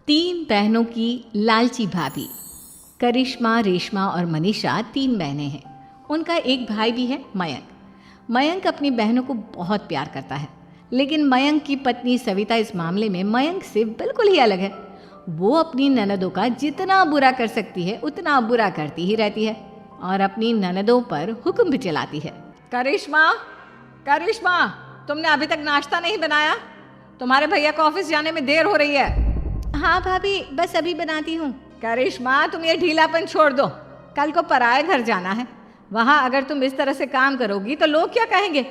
तीन बहनों की लालची भाभी। करिश्मा, रेशमा और मनीषा तीन बहनें हैं। उनका एक भाई भी है, मयंक। मयंक अपनी बहनों को बहुत प्यार करता है, लेकिन मयंक की पत्नी सविता इस मामले में मयंक से बिल्कुल ही अलग है। वो अपनी ननदों का जितना बुरा कर सकती है उतना बुरा करती ही रहती है और अपनी ननदों पर हुक्म भी चलाती है। करिश्मा, करिश्मा, तुमने अभी तक नाश्ता नहीं बनाया? तुम्हारे भैया को ऑफिस जाने में देर हो रही है। हाँ भाभी, बस अभी बनाती हूँ। करिश्मा, तुम ये ढीलापन छोड़ दो। कल को पराए घर जाना है। वहाँ अगर तुम इस तरह से काम करोगी तो लोग क्या कहेंगे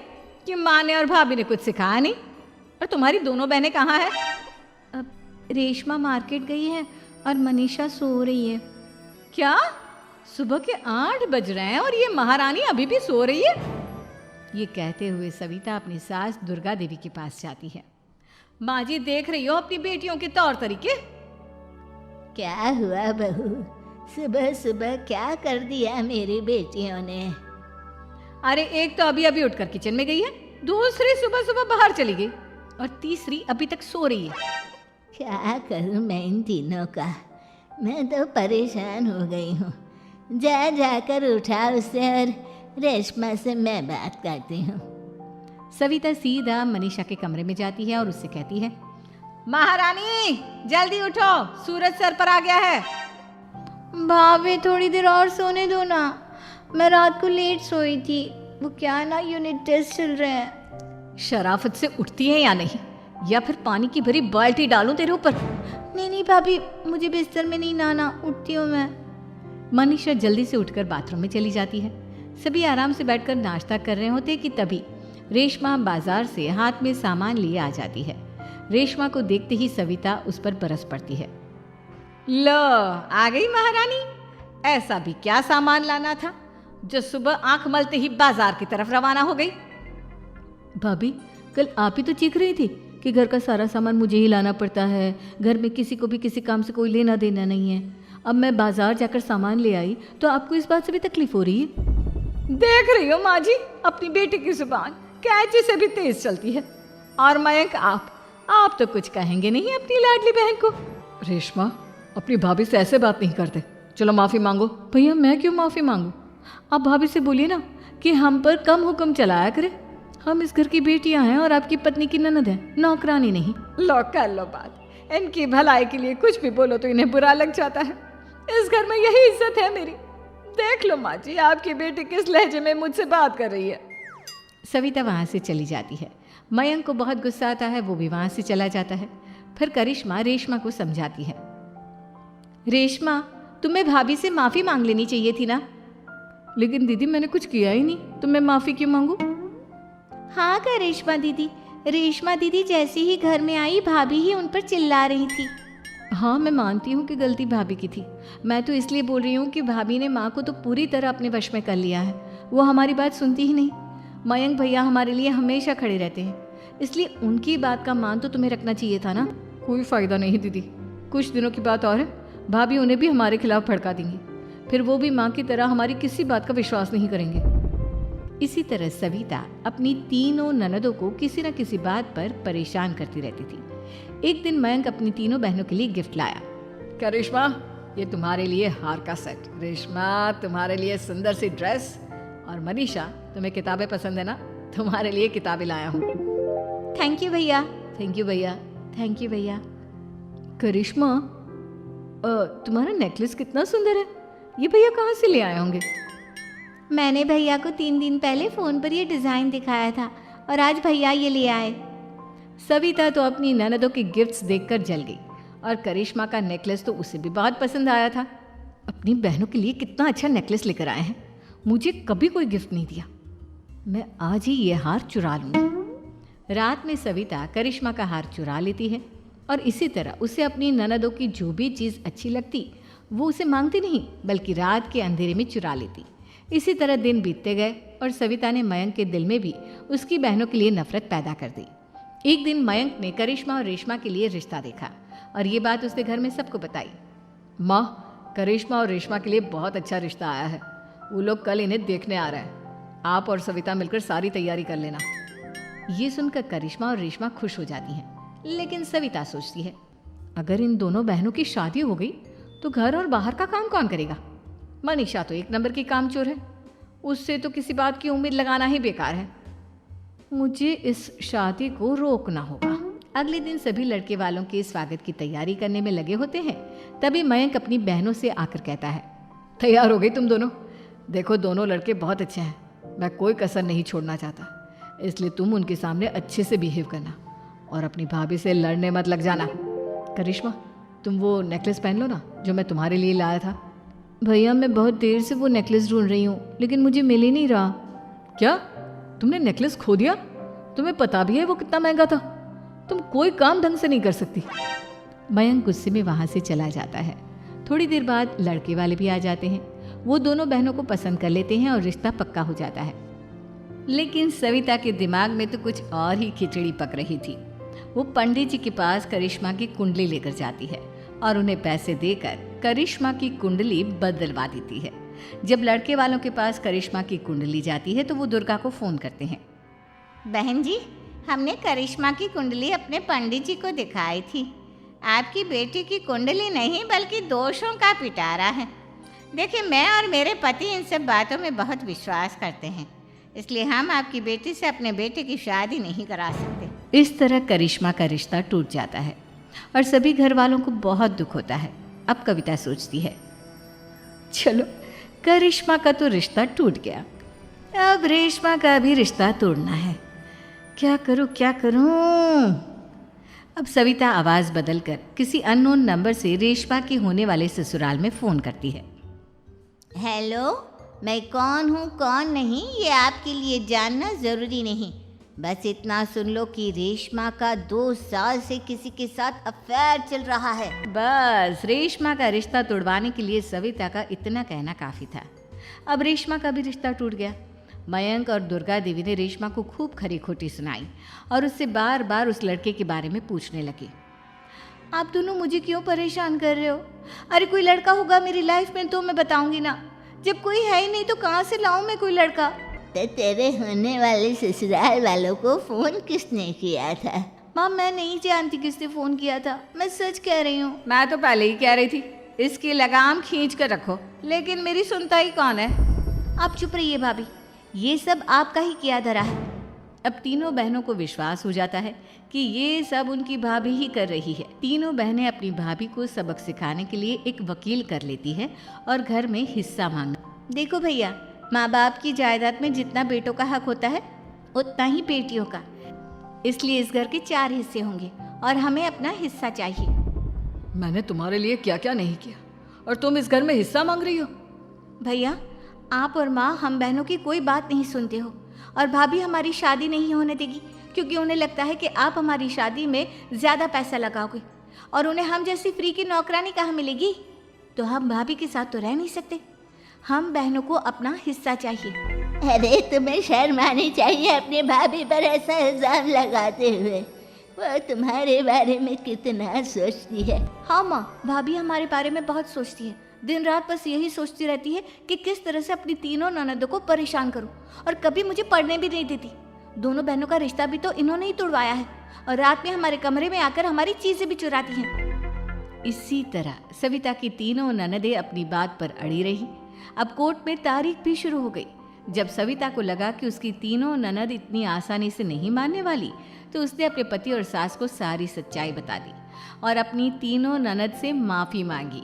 कि माँ ने और भाभी ने कुछ सिखाया नहीं। और तुम्हारी दोनों बहनें कहाँ हैं? अब रेशमा मार्केट गई है और मनीषा सो रही है। क्या? सुबह के 8 बज रहे हैं और ये महारानी अभी भी सो रही है? ये कहते हुए सविता अपनी सास दुर्गा देवी के पास जाती है। माँ जी, देख रही हो अपनी बेटियों के तौर तरीके? क्या हुआ बहू, सुबह सुबह क्या कर दिया मेरी बेटियों ने? अरे एक तो अभी अभी उठकर किचन में गई है, दूसरी सुबह सुबह बाहर चली गई और तीसरी अभी तक सो रही है। क्या करूं मैं इन तीनों का? मैं तो परेशान हो गई हूँ। जा जाकर उठा उसे और रेशमा से मैं बात करती हूँ। सविता सीधा मनीषा के कमरे में जाती है और उससे कहती है, महारानी जल्दी उठो, सूरज सर पर आ गया है। भाभी थोड़ी देर और सोने दो ना, मैं रात को लेट सोई थी। वो क्या ना, यूनिट टेस्ट चल रहे हैं। शराफत से उठती है या नहीं, या फिर पानी की भरी बाल्टी डालूं तेरे ऊपर? नहीं भाभी, मुझे बिस्तर में नहीं नहाना, उठती हूँ मैं। मनीषा जल्दी से उठकर बाथरूम में चली जाती है। सभी आराम से बैठकर नाश्ता कर रहे होते कि तभी रेशमा बाजार से हाथ में सामान लिए आ जाती है। रेशमा को देखते ही सविता उस पर बरस पड़ती है। लो, आ गई महारानी। ऐसा भी क्या सामान लाना था जो सुबह आंख मलते ही बाजार की तरफ रवाना हो गई? भाभी, कल आप ही तो चीख रही थी कि घर का सारा सामान मुझे ही लाना पड़ता है, घर में किसी को भी किसी काम से कोई लेना देना नहीं है। अब मैं बाजार जाकर सामान ले आई तो आपको इस बात से भी तकलीफ हो रही है? देख रही हो माँ जी, अपनी बेटी की जुबान कैंची से भी तेज चलती है। और मयंक, आप तो कुछ कहेंगे नहीं अपनी लाडली बहन को? रेशमा, अपनी भाभी से ऐसे बात नहीं करते। चलो माफी मांगो। भैया, मैं क्यों माफी मांगू? आप भाभी से बोलिए ना कि हम पर कम हुक्म चलाया करे। हम इस घर की बेटियां हैं और आपकी पत्नी की ननद है, नौकरानी नहीं। लो कर लो बात। इनकी भलाई के लिए कुछ भी बोलो तो इन्हें बुरा लग जाता है। इस घर में यही इज्जत है मेरी। देख लो माँ जी, आपकी बेटी किस लहजे में मुझसे बात कर रही है। सविता वहाँ से चली जाती है। मयंक को बहुत गुस्सा आता है, वो भी वहाँ से चला जाता है। फिर करिश्मा रेशमा को समझाती है, रेशमा, तुम्हें भाभी से माफ़ी मांग लेनी चाहिए थी ना। लेकिन दीदी, मैंने कुछ किया ही नहीं, तो मैं माफ़ी क्यों मांगू? हाँ करिश्मा दीदी, रेशमा दीदी जैसे ही घर में आई भाभी ही उन पर चिल्ला रही थी। हाँ, मैं मानती हूँ कि गलती भाभी की थी। मैं तो इसलिए बोल रही हूँ कि भाभी ने माँ को तो पूरी तरह अपने वश में कर लिया है। वो हमारी बात सुनती ही नहीं। मयंक भैया हमारे लिए हमेशा खड़े रहते हैं, इसलिए उनकी बात का मान तो तुम्हें रखना चाहिए था ना। कोई फ़ायदा नहीं दीदी, कुछ दिनों की बात और है, भाभी उन्हें भी हमारे खिलाफ भड़का देंगी। फिर वो भी माँ की तरह हमारी किसी बात का विश्वास नहीं करेंगे। इसी तरह सविता अपनी तीनों ननदों को किसी न किसी बात पर परेशान करती रहती थी। एक दिन मयंक अपनी तीनों बहनों के लिए गिफ्ट लाया। करिश्मा, ये तुम्हारे लिए हार का सेट। रेशमा, तुम्हारे लिए सुंदर सी ड्रेस। और मनीषा, तुम्हें किताबें पसंद है ना, तुम्हारे लिए किताबें लाया हूँ। थैंक यू भैया। थैंक यू भैया। थैंक यू भैया। करिश्मा, तुम्हारा नेकलेस कितना सुंदर है, ये भैया कहाँ से ले आए होंगे? मैंने भैया को 3 दिन पहले फ़ोन पर ये डिज़ाइन दिखाया था और आज भैया ये ले आए। सविता तो अपनी ननदों के गिफ्ट्स देखकर जल गई और करिश्मा का नेकलेस तो उसे भी बहुत पसंद आया था। अपनी बहनों के लिए कितना अच्छा नेकलेस लेकर आए हैं, मुझे कभी कोई गिफ्ट नहीं दिया। मैं आज ही ये हार चुरा लूँगी। रात में सविता करिश्मा का हार चुरा लेती है और इसी तरह उसे अपनी ननदों की जो भी चीज़ अच्छी लगती वो उसे मांगती नहीं, बल्कि रात के अंधेरे में चुरा लेती। इसी तरह दिन बीतते गए और सविता ने मयंक के दिल में भी उसकी बहनों के लिए नफरत पैदा कर दी। एक दिन मयंक ने करिश्मा और रेशमा के लिए रिश्ता देखा और ये बात उसने घर में सबको बताई। माँ, करिश्मा और रेशमा के लिए बहुत अच्छा रिश्ता आया है। वो लोग कल इन्हें देखने आ रहे हैं। आप और सविता मिलकर सारी तैयारी कर लेना। ये सुनकर करिश्मा और रेशमा खुश हो जाती हैं, लेकिन सविता सोचती है, अगर इन दोनों बहनों की शादी हो गई तो घर और बाहर का काम कौन करेगा? मनीषा तो एक नंबर की कामचोर है, उससे तो किसी बात की उम्मीद लगाना ही बेकार है। मुझे इस शादी को रोकना होगा। अगले दिन सभी लड़के वालों के स्वागत की तैयारी करने में लगे होते हैं। तभी मयंक अपनी बहनों से आकर कहता है, तैयार हो गई तुम दोनों? देखो दोनों लड़के बहुत अच्छे हैं, मैं कोई कसर नहीं छोड़ना चाहता, इसलिए तुम उनके सामने अच्छे से बिहेव करना और अपनी भाभी से लड़ने मत लग जाना। करिश्मा, तुम वो नेकलेस पहन लो ना जो मैं तुम्हारे लिए लाया था। भैया मैं बहुत देर से वो नेकलेस ढूंढ रही हूँ, लेकिन मुझे मिल ही नहीं रहा। क्या तुमने नेकलेस खो दिया? तुम्हें पता भी है वो कितना महंगा था? तुम कोई काम ढंग से नहीं कर सकती। मयंक गुस्से में वहाँ से चला जाता है। थोड़ी देर बाद लड़के वाले भी आ जाते हैं। वो दोनों बहनों को पसंद कर लेते हैं और रिश्ता पक्का हो जाता है। लेकिन सविता के दिमाग में तो कुछ और ही खिचड़ी पक रही थी। वो पंडित जी के पास करिश्मा की कुंडली लेकर जाती है और उन्हें पैसे देकर करिश्मा की कुंडली बदलवा देती है। जब लड़के वालों के पास करिश्मा की कुंडली जाती है तो वो दुर्गा को फ़ोन करते हैं। बहन जी, हमने करिश्मा की कुंडली अपने पंडित जी को दिखाई थी। आपकी बेटी की कुंडली नहीं बल्कि दोषों का पिटारा है। देखिए, मैं और मेरे पति इन सब बातों में बहुत विश्वास करते हैं, इसलिए हम आपकी बेटी से अपने बेटे की शादी नहीं करा सकते। इस तरह करिश्मा का रिश्ता टूट जाता है और सभी घर वालों को बहुत दुख होता है। अब कविता सोचती है, चलो करिश्मा का तो रिश्ता टूट गया, अब रेशमा का भी रिश्ता तोड़ना है। क्या करूं क्या करूं? अब सविता आवाज़ बदलकर किसी अननोन नंबर से रेशमा के होने वाले ससुराल में फ़ोन करती है। हेलो, मैं कौन हूँ कौन नहीं ये आपके लिए जानना ज़रूरी नहीं। बस इतना सुन लो कि रेशमा का 2 साल से किसी के साथ अफेयर चल रहा है। बस रेशमा का रिश्ता तोड़वाने के लिए सविता का इतना कहना काफ़ी था। अब रेशमा का भी रिश्ता टूट गया। मयंक और दुर्गा देवी ने रेशमा को खूब खरी खोटी सुनाई और उससे बार बार उस लड़के के बारे में पूछने लगी। आप दोनों मुझे क्यों परेशान कर रहे हो? अरे कोई लड़का होगा मेरी लाइफ में तो मैं बताऊंगी ना, जब कोई है ही नहीं तो कहाँ से लाऊं मैं कोई लड़का? तो तेरे होने वाले ससुराल वालों को फ़ोन किसने किया था? माँ मैं नहीं जानती किसने फ़ोन किया था, मैं सच कह रही हूँ। मैं तो पहले ही कह रही थी इसकी लगाम खींच कर रखो, लेकिन मेरी सुनता ही कौन है। आप चुप रहिए भाभी, ये सब आपका ही किया धरा है। अब तीनों बहनों को विश्वास हो जाता है कि ये सब उनकी भाभी ही कर रही है। तीनों बहनें अपनी भाभी को सबक सिखाने के लिए एक वकील कर लेती है और घर में हिस्सा मांगना। देखो भैया, माँ बाप की जायदाद में जितना बेटों का हक होता है उतना ही बेटियों का, इसलिए इस घर के 4 हिस्से होंगे और हमें अपना हिस्सा चाहिए। मैंने तुम्हारे लिए क्या क्या नहीं किया और तुम इस घर में हिस्सा मांग रही हो? भैया, आप और माँ हम बहनों की कोई बात नहीं सुनते हो और भाभी हमारी शादी नहीं होने देगी क्योंकि उन्हें लगता है कि आप हमारी शादी में ज़्यादा पैसा लगाओगे और उन्हें हम जैसी फ्री की नौकरानी कहाँ मिलेगी। तो हम भाभी के साथ तो रह नहीं सकते, हम बहनों को अपना हिस्सा चाहिए। अरे तुम्हें शर्म आनी चाहिए अपने भाभी पर ऐसा इल्ज़ाम लगाते हुए। वो तुम्हारे बारे में कितना सोचती है। हाँ माँ, भाभी हमारे बारे में बहुत सोचती है, दिन रात बस यही सोचती रहती है कि किस तरह से अपनी तीनों ननदों को परेशान करूं और कभी मुझे पढ़ने भी नहीं देती। दोनों बहनों का रिश्ता भी तो इन्होंने ही तोड़वाया है और रात में हमारे कमरे में आकर हमारी चीज़ें भी चुराती हैं। इसी तरह सविता की तीनों ननदें अपनी बात पर अड़ी रही। अब कोर्ट में तारीख भी शुरू हो गई। जब सविता को लगा कि उसकी तीनों ननद इतनी आसानी से नहीं मानने वाली, तो उसने अपने पति और सास को सारी सच्चाई बता दी और अपनी तीनों ननद से माफ़ी मांगी।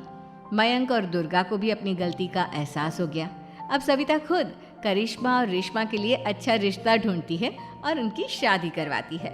मयंक और दुर्गा को भी अपनी गलती का एहसास हो गया। अब सविता खुद करिश्मा और रेशमा के लिए अच्छा रिश्ता ढूंढती है और उनकी शादी करवाती है।